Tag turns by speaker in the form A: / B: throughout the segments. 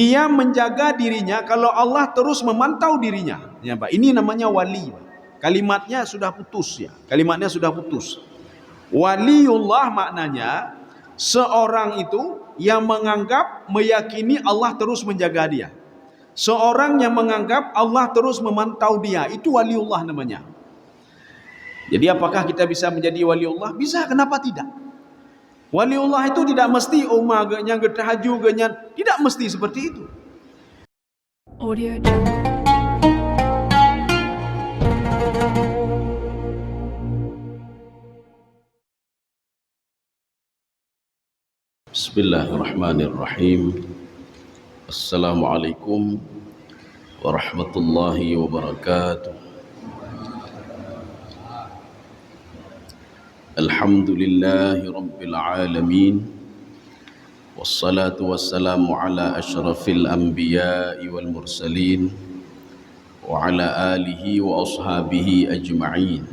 A: Dia menjaga dirinya kalau Allah terus memantau dirinya. Ya, Pak. Ini namanya wali. Pak. Kalimatnya sudah putus ya. Kalimatnya sudah putus. Waliullah maknanya seorang itu yang menganggap, meyakini Allah terus menjaga dia. Seorang yang menganggap Allah terus memantau dia, itu waliullah namanya. Jadi apakah kita bisa menjadi waliullah? Bisa, kenapa tidak? Waliullah itu tidak mesti umaganya getahaju genyan, tidak mesti seperti itu. Audio. Bismillahirrahmanirrahim. Assalamualaikum warahmatullahi wabarakatuh. Alhamdulillahi rabbil alamin. Wassalatu wassalamu ala ashrafil anbiya'i wal mursalin wa ala alihi wa ashabihi ajma'in.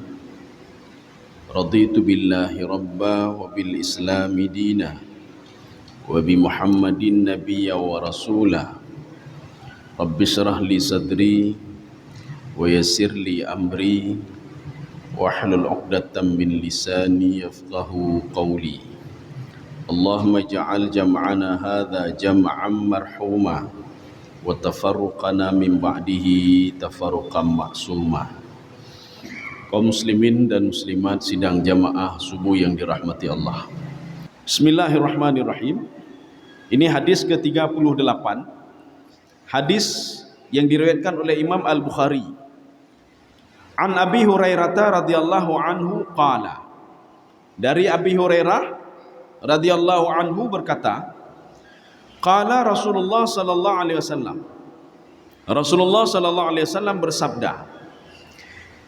A: Raditu billahi rabba wa bil islami dina wa bi Muhammadin nabiyya wa rasula. Rabbi syrah li sadri wa yassir li amri wahlul 'uqdatam min lisani yafqahu qawli. Allahumma ja'al jam'ana hadza jam'an marhuma wa tafarruqana min ba'dihi tafarruqan ma'suma. Kaum muslimin dan muslimat sidang jamaah subuh yang dirahmati Allah. Bismillahirrahmanirrahim. Ini hadis ke-38. Hadis yang diriwayatkan oleh Imam Al-Bukhari. An Abi Hurairah radhiyallahu anhu qala. Dari Abi Hurairah radhiyallahu anhu berkata, qala Rasulullah sallallahu alaihi wasallam. Rasulullah sallallahu alaihi wasallam bersabda,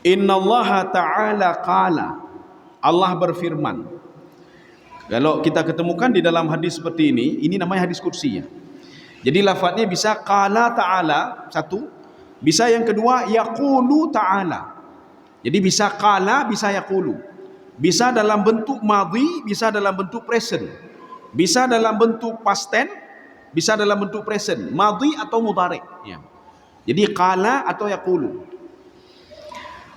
A: Innallaha ta'ala qala. Allah berfirman. Kalau kita ketemukan di dalam hadis seperti ini namanya hadis qudsi ya. Jadi lafadznya bisa qala ta'ala, satu, bisa yang kedua yaqulu ta'ala. Jadi bisa qala, bisa yaqulu. Bisa dalam bentuk madhi, bisa dalam bentuk present. Bisa dalam bentuk past tense, bisa dalam bentuk present, madhi atau mudhari ya. Jadi qala atau yaqulu.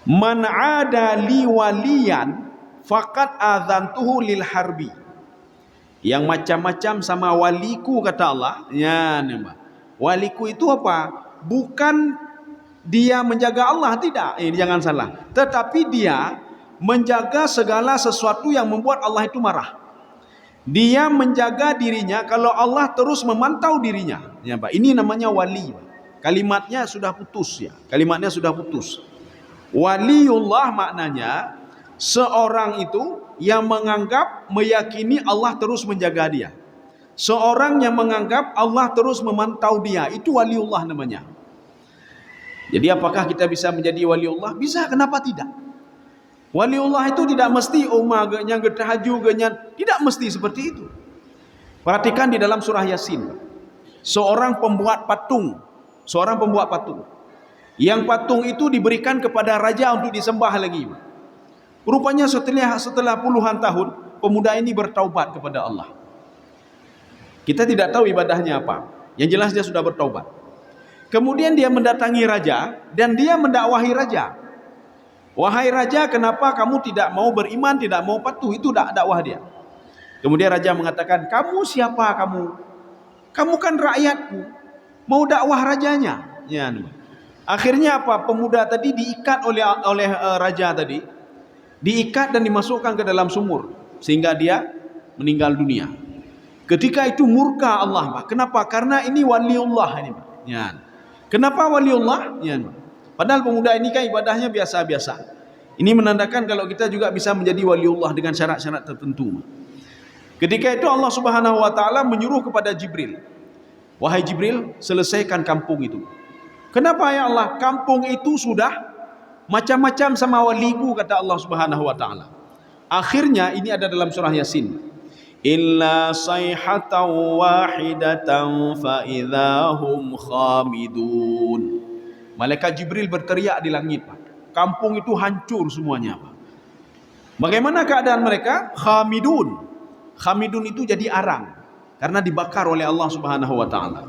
A: Man 'ada li waliyan faqad adzantuhu lil harbi. Yang macam-macam sama waliku, kata Allah. Ya, waliku itu apa? Bukan dia menjaga Allah, tidak. Ini jangan salah. Tetapi dia menjaga segala sesuatu yang membuat Allah itu marah. Dia menjaga dirinya kalau Allah terus memantau dirinya. Ya, Pak. Ini namanya wali. Pak. Kalimatnya sudah putus ya. Kalimatnya sudah putus. Waliullah maknanya seorang itu yang menganggap, meyakini Allah terus menjaga dia. Seorang yang menganggap Allah terus memantau dia, itu waliullah namanya. Jadi apakah kita bisa menjadi waliullah? Bisa, kenapa tidak? Waliullah itu tidak mesti umaganya getahaju genyan, tidak mesti seperti itu. Perhatikan di dalam surah Yasin. Seorang pembuat patung, Yang patung itu diberikan kepada raja untuk disembah lagi. Rupanya setelah puluhan tahun, pemuda ini bertaubat kepada Allah. Kita tidak tahu ibadahnya apa. Yang jelas dia sudah bertaubat. Kemudian dia mendatangi raja dan dia mendakwahi raja. Wahai raja, kenapa kamu tidak mau beriman, tidak mau patuh? Itu dakwah dia. Kemudian raja mengatakan, kamu siapa kamu? Kamu kan rakyatku. Mau dakwah rajanya. Ya. Akhirnya apa? Pemuda tadi diikat oleh raja tadi. Diikat dan dimasukkan ke dalam sumur sehingga dia meninggal dunia. Ketika itu murka Allah, Pak. Kenapa? Karena ini waliullah ini, Pak. Ya. Kenapa waliullah? Ya. Padahal pemuda ini kan ibadahnya biasa-biasa. Ini menandakan kalau kita juga bisa menjadi waliullah dengan syarat-syarat tertentu. Ketika itu Allah Subhanahu wa taala menyuruh kepada Jibril, wahai Jibril, selesaikan kampung itu. Kenapa ya Allah? Kampung itu sudah macam-macam sama waliku, kata Allah Subhanahu wa taala. Akhirnya ini ada dalam surah Yasin. Illa sayhatan wahidatan fa idzahum khamidun. Malaikat Jibril berteriak di langit, Pak. Kampung itu hancur semuanya, Pak. Bagaimana keadaan mereka? Khamidun. Khamidun itu jadi arang karena dibakar oleh Allah Subhanahu wa taala.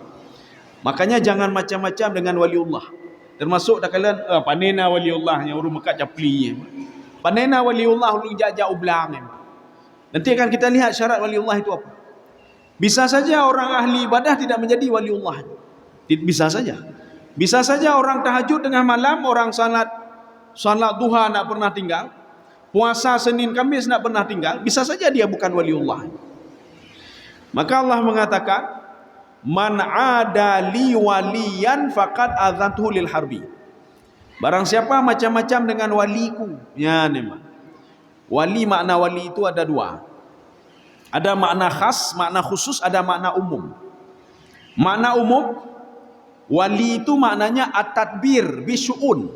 A: Makanya jangan macam-macam dengan waliullah. Termasuk dah kalian panena waliullahnya urung mekat capli. Panena waliullah ulun jajak ublang. Nanti akan kita lihat syarat waliullah itu apa. Bisa saja orang ahli ibadah tidak menjadi waliullah. Bisa saja. Bisa saja orang tahajud tengah malam, orang salat duha nak pernah tinggal, puasa Senin Kamis nak pernah tinggal, bisa saja dia bukan waliullah. Maka Allah mengatakan, man adali waliyan faqad adzantuhu lil harbi. Barang siapa macam-macam dengan waliku. Ya, memang. Wali, makna wali itu ada dua. Ada makna khas, makna khusus, ada makna umum. Makna umum, wali itu maknanya at-tadbir bisyu'un.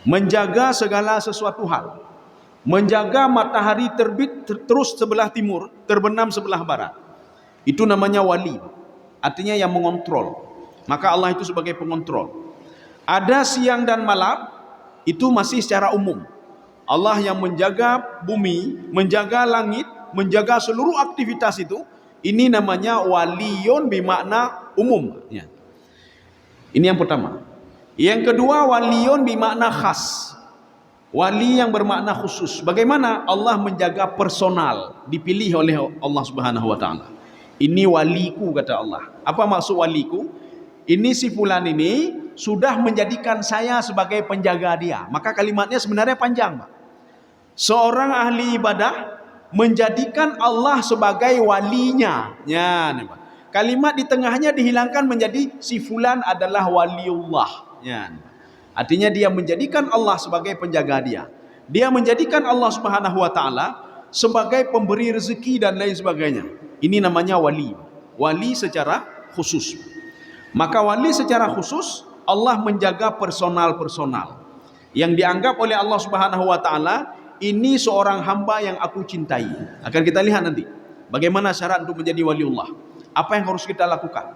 A: Menjaga segala sesuatu hal. Menjaga matahari terbit terus sebelah timur, terbenam sebelah barat. Itu namanya wali. Artinya yang mengontrol. Maka Allah itu sebagai pengontrol. Ada siang dan malam, itu masih secara umum. Allah yang menjaga bumi, menjaga langit, menjaga seluruh aktivitas itu. Ini namanya waliyun bermakna umum. Ya. Ini yang pertama. Yang kedua, waliyun bermakna khas. Wali yang bermakna khusus. Bagaimana Allah menjaga personal, dipilih oleh Allah Subhanahu wa taala. Ini waliku, kata Allah. Apa maksud waliku? Ini si fulan ini sudah menjadikan saya sebagai penjaga dia. Maka kalimatnya sebenarnya panjang, Pak. Seorang ahli ibadah menjadikan Allah sebagai walinya. Ya, Pak. Kalimat di tengahnya dihilangkan menjadi si fulan adalah waliullah. Ya. Artinya dia menjadikan Allah sebagai penjaga dia. Dia menjadikan Allah Subhanahu wa taala sebagai pemberi rezeki dan lain sebagainya. Ini namanya wali. Wali secara khusus. Maka wali secara khusus Allah menjaga personal-personal yang dianggap oleh Allah Subhanahu wa taala ini seorang hamba yang aku cintai. Akan kita lihat nanti bagaimana syarat untuk menjadi waliullah. Apa yang harus kita lakukan?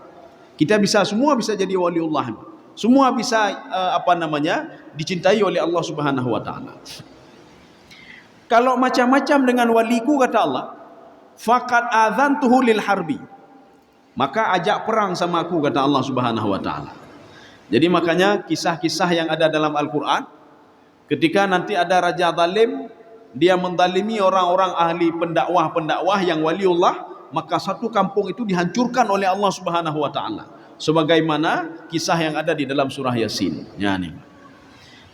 A: Kita semua bisa jadi waliullah. Semua bisa dicintai oleh Allah Subhanahu wa taala. Kalau macam-macam dengan waliku, kata Allah, faqad adzantuhu lil harbi. Maka ajak perang sama aku, kata Allah Subhanahu wa taala. Jadi makanya kisah-kisah yang ada dalam Al-Qur'an, ketika nanti ada raja zalim, dia mendalimi orang-orang ahli pendakwah yang waliullah, maka satu kampung itu dihancurkan oleh Allah Subhanahu wa taala. Sebagaimana kisah yang ada di dalam surah Yasin. Ya, nih.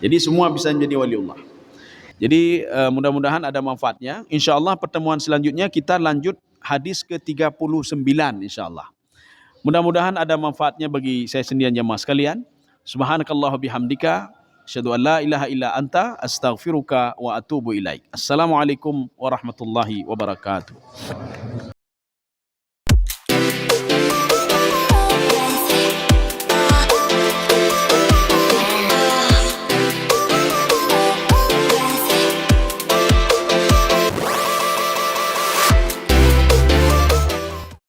A: Jadi semua bisa menjadi waliullah. Jadi mudah-mudahan ada manfaatnya. Insyaallah pertemuan selanjutnya kita lanjut hadis ke-39 insyaallah. Mudah-mudahan ada manfaatnya bagi saya sendiri dan jemaah sekalian. Subhanakallah bihamdika asyhadu an la ilaha illa anta astaghfiruka wa atubu ilaik. Assalamualaikum warahmatullahi wabarakatuh.